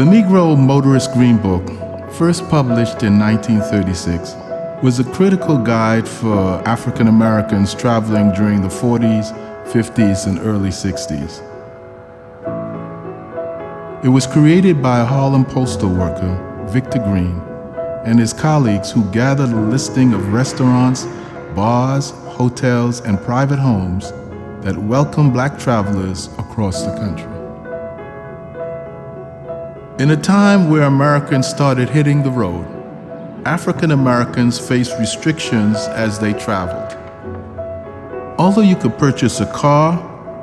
The Negro Motorist Green Book, first published in 1936, was a critical guide for African Americans traveling during the 40s, 50s, and early 60s. It was created by a Harlem postal worker, Victor Green, and his colleagues who gathered a listing of restaurants, bars, hotels, and private homes that welcome Black travelers across the country. In a time where Americans started hitting the road, African Americans faced restrictions as they traveled. Although you could purchase a car,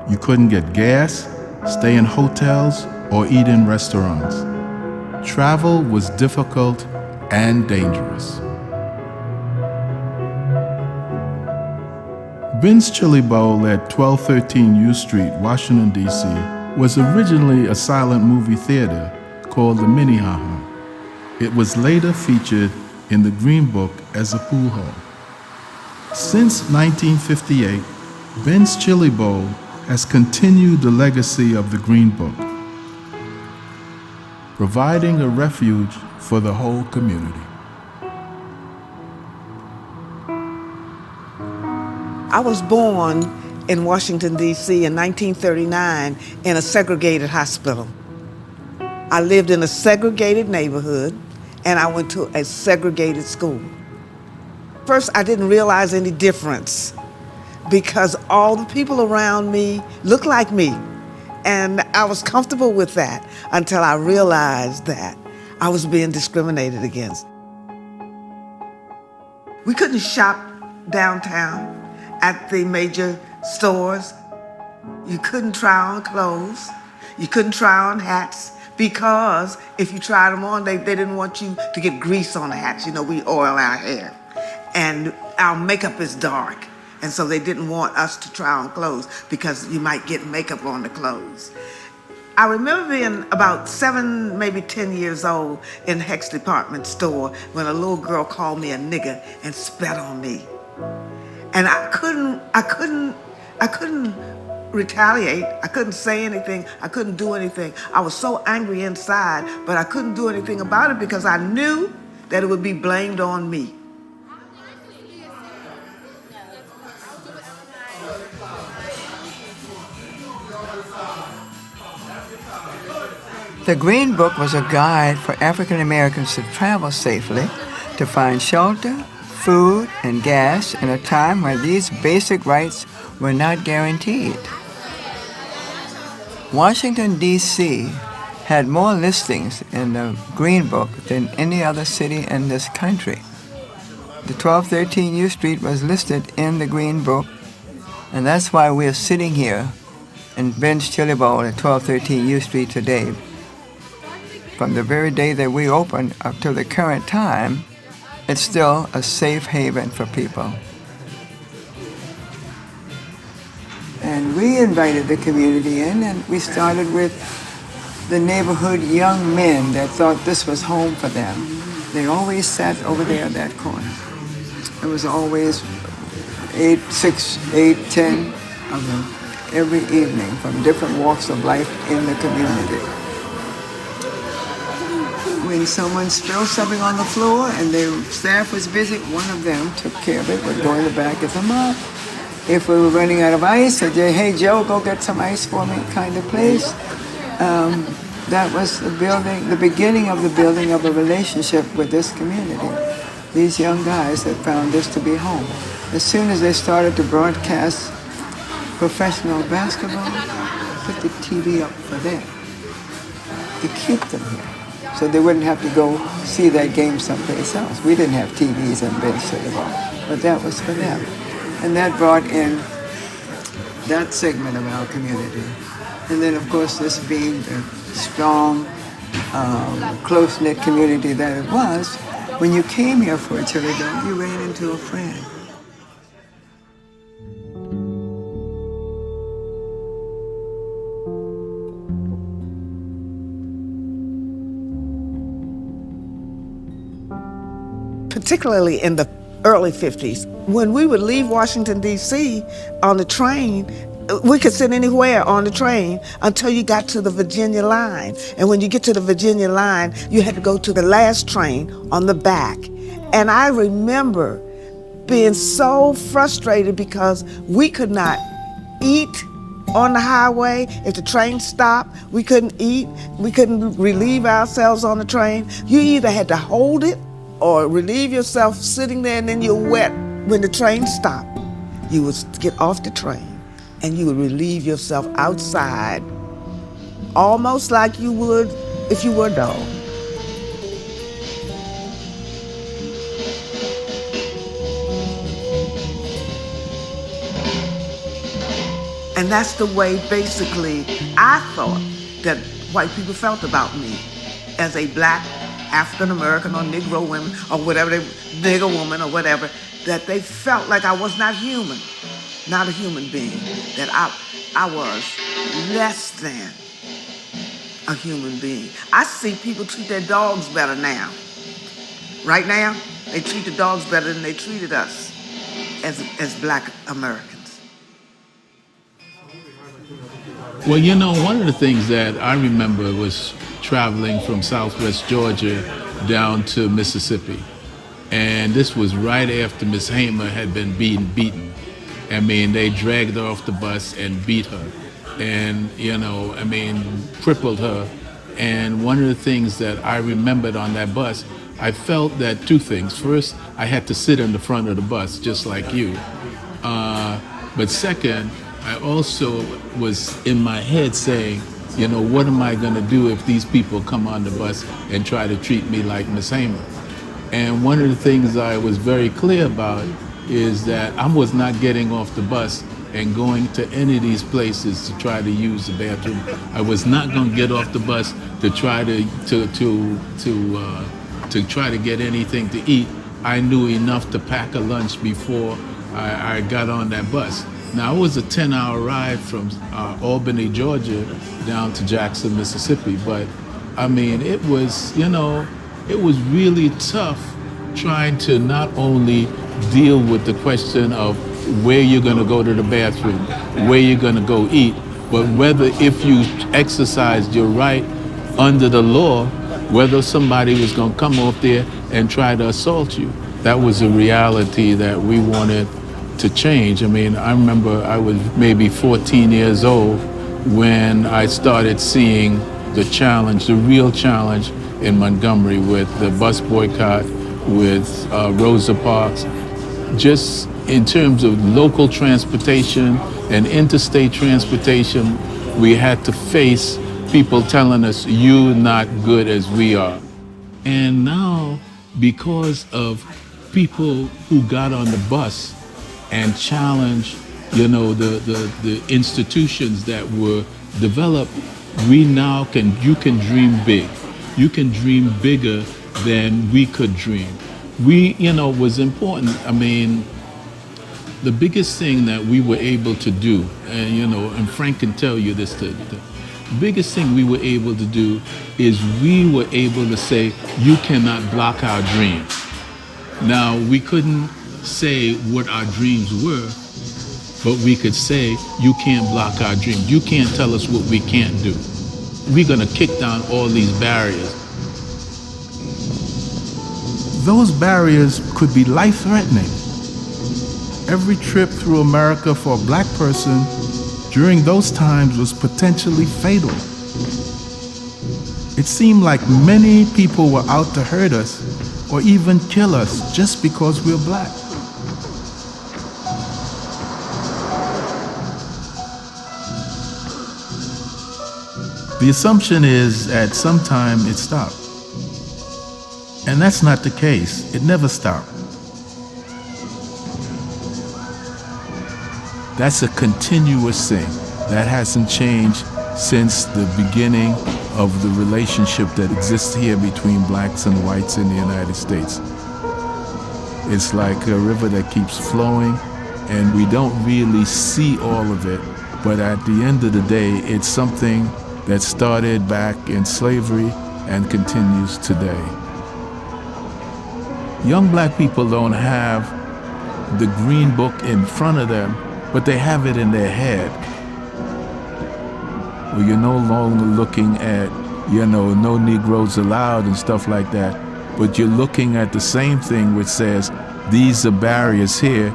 you couldn't get gas, stay in hotels, or eat in restaurants. Travel was difficult and dangerous. Ben's Chili Bowl at 1213 U Street, Washington, D.C. was originally a silent movie theater called the Minnehaha. It was later featured in the Green Book as a pool hall. Since 1958, Ben's Chili Bowl has continued the legacy of the Green Book, providing a refuge for the whole community. I was born in Washington, D.C. in 1939 in a segregated hospital. I lived in a segregated neighborhood, and I went to a segregated school. First, I didn't realize any difference because all the people around me looked like me, and I was comfortable with that until I realized that I was being discriminated against. We couldn't shop downtown at the major stores. You couldn't try on clothes. You couldn't try on hats because if you tried them on, they didn't want you to get grease on the hats. You know, we oil our hair. And our makeup is dark. And so they didn't want us to try on clothes because you might get makeup on the clothes. I remember being about 7, maybe 10 years old in Hecht's department store when a little girl called me a nigger and spat on me. And I couldn't retaliate. I couldn't say anything. I couldn't do anything. I was so angry inside, but I couldn't do anything about it because I knew that it would be blamed on me. The Green Book was a guide for African Americans to travel safely, to find shelter, food, and gas in a time when these basic rights were not guaranteed. Washington, D.C. had more listings in the Green Book than any other city in this country. The 1213 U Street was listed in the Green Book, and that's why we're sitting here in Ben's Chili Bowl at 1213 U Street today. From the very day that we opened up to the current time, it's still a safe haven for people. And we invited the community in, and we started with the neighborhood young men that thought this was home for them. They always sat over there in that corner. It was always 6, 8, 10 of them every evening from different walks of life in the community. When someone spilled something on the floor and their staff was busy, one of them took care of it, would go in the back, get them up. If we were running out of ice, I'd say, hey, Joe, go get some ice for me, kind of place. That was the beginning of the building of a relationship with this community. These young guys that found this to be home. As soon as they started to broadcast professional basketball, put the TV up for them to keep them here, so they wouldn't have to go see that game someplace else. We didn't have TVs in Ben's Chili Bowl, but that was for them. And that brought in that segment of our community. And then, of course, this being the strong, close-knit community that it was, when you came here for a chili dog, you ran into a friend. Particularly in the early 50s. When we would leave Washington, D.C. on the train, We could sit anywhere on the train until you got to the Virginia line. And when you get to the Virginia line, you had to go to the last train on the back. And I remember being so frustrated because we could not eat on the highway. If the train stopped, we couldn't eat. We couldn't relieve ourselves on the train. You either had to hold it or relieve yourself sitting there, and then you're wet. When the train stopped, you would get off the train and you would relieve yourself outside, almost like you would if you were a dog. And that's the way, basically, I thought that white people felt about me as a black African-American or Negro woman or whatever, nigger woman or whatever, that they felt like I was not human, not a human being, that I was less than a human being. I see people treat their dogs better now. Right now, they treat the dogs better than they treated us as black Americans. Well, you know, one of the things that I remember was traveling from Southwest Georgia down to Mississippi. And this was right after Miss Hamer had been beaten. I mean, they dragged her off the bus and beat her. And, you know, I mean, crippled her. And one of the things that I remembered on that bus, I felt that two things. First, I had to sit in the front of the bus, just like you. But second, I also was in my head saying, you know, what am I going to do if these people come on the bus and try to treat me like Miss Hamer? And one of the things I was very clear about is that I was not getting off the bus and going to any of these places to try to use the bathroom. I was not going to get off the bus to try to try to get anything to eat. I knew enough to pack a lunch before I got on that bus. Now, it was a 10-hour ride from Albany, Georgia, down to Jackson, Mississippi. But, I mean, it was, you know, it was really tough trying to not only deal with the question of where you're going to go to the bathroom, where you're going to go eat, but whether if you exercised your right under the law, whether somebody was going to come up there and try to assault you. That was a reality that we wanted to change. I mean, I remember I was maybe 14 years old when I started seeing the challenge, the real challenge in Montgomery with the bus boycott, with Rosa Parks. Just in terms of local transportation and interstate transportation, we had to face people telling us, you're not good as we are. And now, because of people who got on the bus and challenge, you know, the institutions that were developed, we now you can dream big. You can dream bigger than we could dream. We, you know, was important. I mean, the biggest thing that we were able to do, and you know, and Frank can tell you this, the biggest thing we were able to do is we were able to say, you cannot block our dreams. Now, we couldn't say what our dreams were, but we could say, you can't block our dreams. You can't tell us what we can't do. We're gonna kick down all these barriers. Those barriers could be life-threatening. Every trip through America for a black person during those times was potentially fatal. It seemed like many people were out to hurt us or even kill us just because we're black. The assumption is at some time it stopped. And that's not the case. It never stopped. That's a continuous thing. That hasn't changed since the beginning of the relationship that exists here between blacks and whites in the United States. It's like a river that keeps flowing, and we don't really see all of it, but at the end of the day, it's something that started back in slavery and continues today. Young black people don't have the green book in front of them, but they have it in their head. where you're no longer looking at, no Negroes allowed and stuff like that, but you're looking at the same thing which says these are barriers here,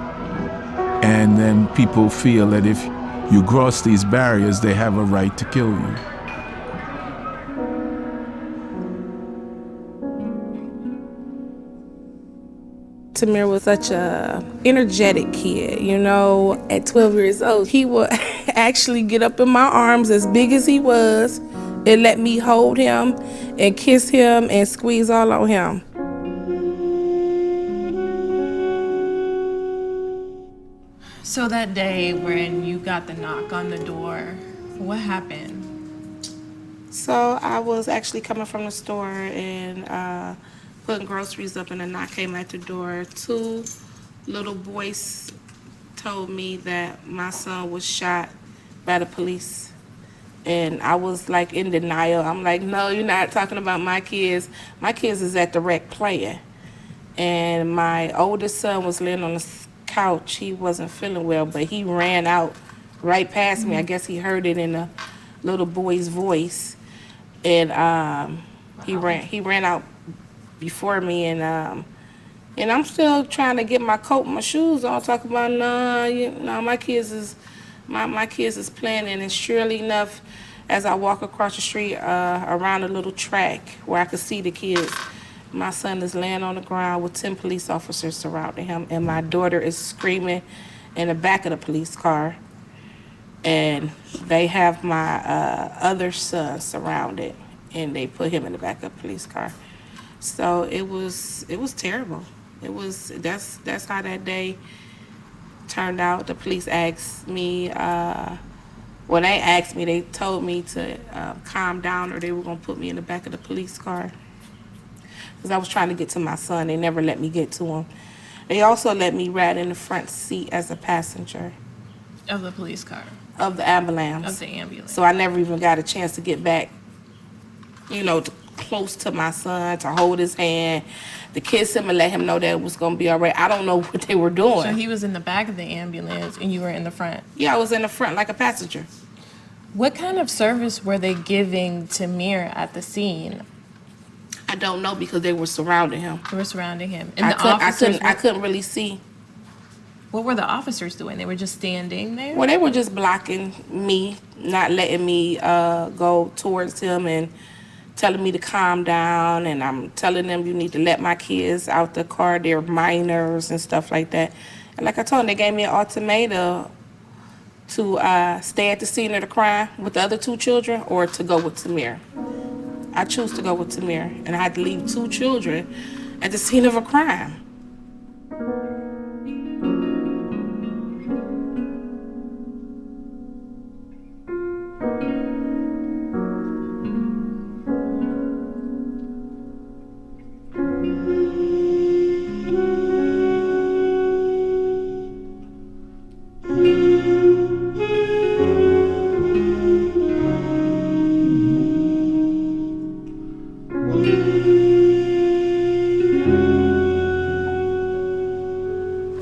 and then people feel that if you cross these barriers, they have a right to kill you. Tamir was such a energetic kid, At 12 years old, he would actually get up in my arms as big as he was and let me hold him and kiss him and squeeze all on him. So that day when you got the knock on the door, what happened? So I was actually coming from the store and putting groceries up, and a knock came at the door. 2 little boys told me that my son was shot by the police. And I was like in denial. I'm like, no, you're not talking about my kids. My kids is at the rec playing. And my oldest son was laying on the couch. He wasn't feeling well, but he ran out right past me. I guess he heard it in the little boy's voice. And he ran out before me, and I'm still trying to get my coat and my shoes on, talking about my kids is playing. And surely enough, as I walk across the street around a little track where I could see the kids, my son is laying on the ground with 10 police officers surrounding him, and my daughter is screaming in the back of the police car, and they have my other son surrounded, and they put him in the back of the police car. So it was terrible. That's how that day turned out. The police asked me, they told me to calm down or they were gonna put me in the back of the police car. Because I was trying to get to my son. They never let me get to him. They also let me ride in the front seat as a passenger. Of the police car? Of the ambulance. Of the ambulance. So I never even got a chance to get back, close to my son, to hold his hand, to kiss him and let him know that it was going to be all right. I don't know what they were doing. So he was in the back of the ambulance and you were in the front? Yeah, I was in the front like a passenger. What kind of service were they giving Tamir at the scene? I don't know, because they were surrounding him. They were surrounding him. And I couldn't really see. What were the officers doing? They were just standing there? Well, they were just blocking me, not letting me go towards him and telling me to calm down. And I'm telling them, you need to let my kids out the car. They're minors and stuff like that. And like I told them, they gave me an ultimatum to stay at the scene of the crime with the other 2 children or to go with Tamir. I choose to go with Tamir, and I had to leave 2 children at the scene of a crime.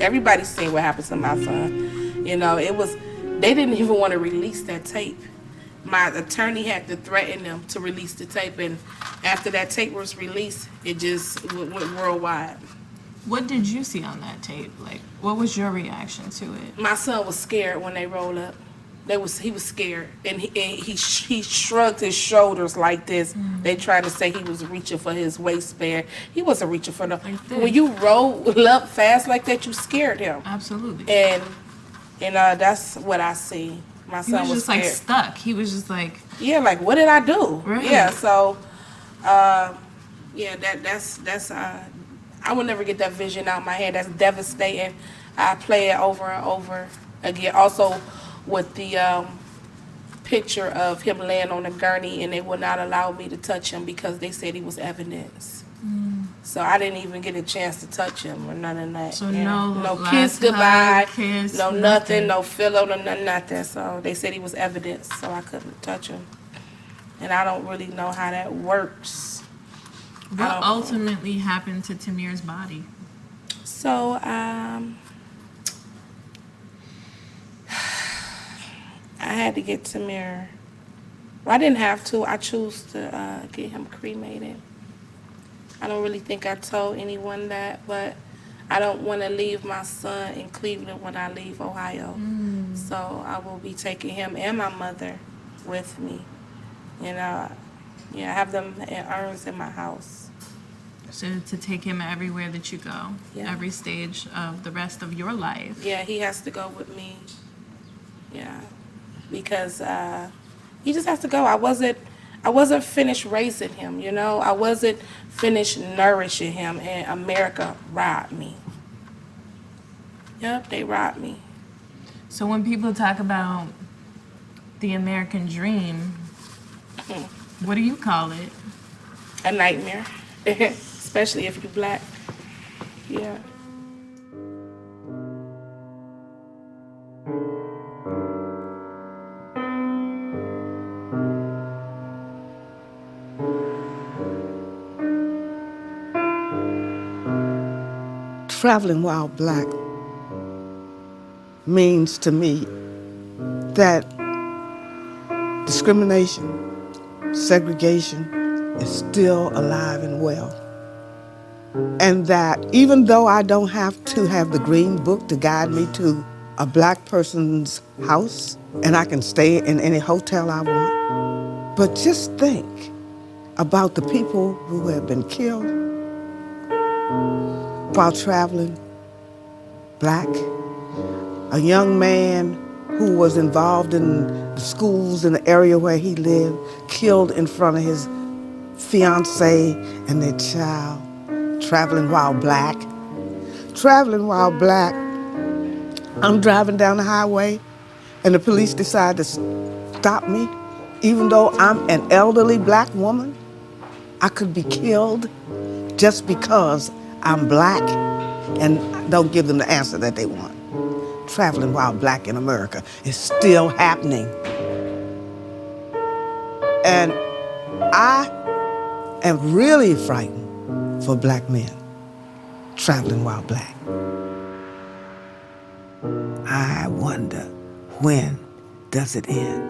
Everybody's seen what happened to my son. They didn't even want to release that tape. My attorney had to threaten them to release the tape, and after that tape was released, it just went worldwide. What did you see on that tape? What was your reaction to it? My son was scared when they rolled up. He was scared, and he shrugged his shoulders like this. Mm. They tried to say he was reaching for his waistband. He wasn't reaching for nothing. When you roll up fast like that, you scared him. Absolutely. And that's what I see. My son was just scared. Stuck. He was just what did I do? Right. Yeah. So, that's I will never get that vision out of my head. That's devastating. I play it over and over again. Also, with the picture of him laying on a gurney, and they would not allow me to touch him because they said he was evidence. Mm. So I didn't even get a chance to touch him or none of that. So no kiss goodbye, kiss, no nothing, no pillow, no nothing. So they said he was evidence, so I couldn't touch him. And I don't really know how that works. What ultimately happened to Tamir's body? So I had to get Tamir Well, I didn't have to. I choose to get him cremated. I don't really think I told anyone that, but I don't want to leave my son in Cleveland when I leave Ohio. So I will be taking him and my mother with me. And I have them in urns in my house. So to take him everywhere that you go, Yeah. every stage of the rest of your life. Yeah, he has to go with me. Yeah, because he just has to go. I wasn't finished raising him. I wasn't finished nourishing him, and America robbed me. Yep, they robbed me. So when people talk about the American dream, what do you call it? A nightmare, especially if you're black. Yeah. Traveling while black means to me that discrimination, segregation is still alive and well. And that even though I don't have to have the green book to guide me to a black person's house, and I can stay in any hotel I want, but just think about the people who have been killed while traveling black. A young man who was involved in the schools in the area where he lived, killed in front of his fiancée and their child, traveling while black. Traveling while black, I'm driving down the highway and the police decide to stop me. Even though I'm an elderly black woman, I could be killed just because I'm black and don't give them the answer that they want. Traveling while black in America is still happening. And I am really frightened for black men traveling while black. I wonder, when does it end?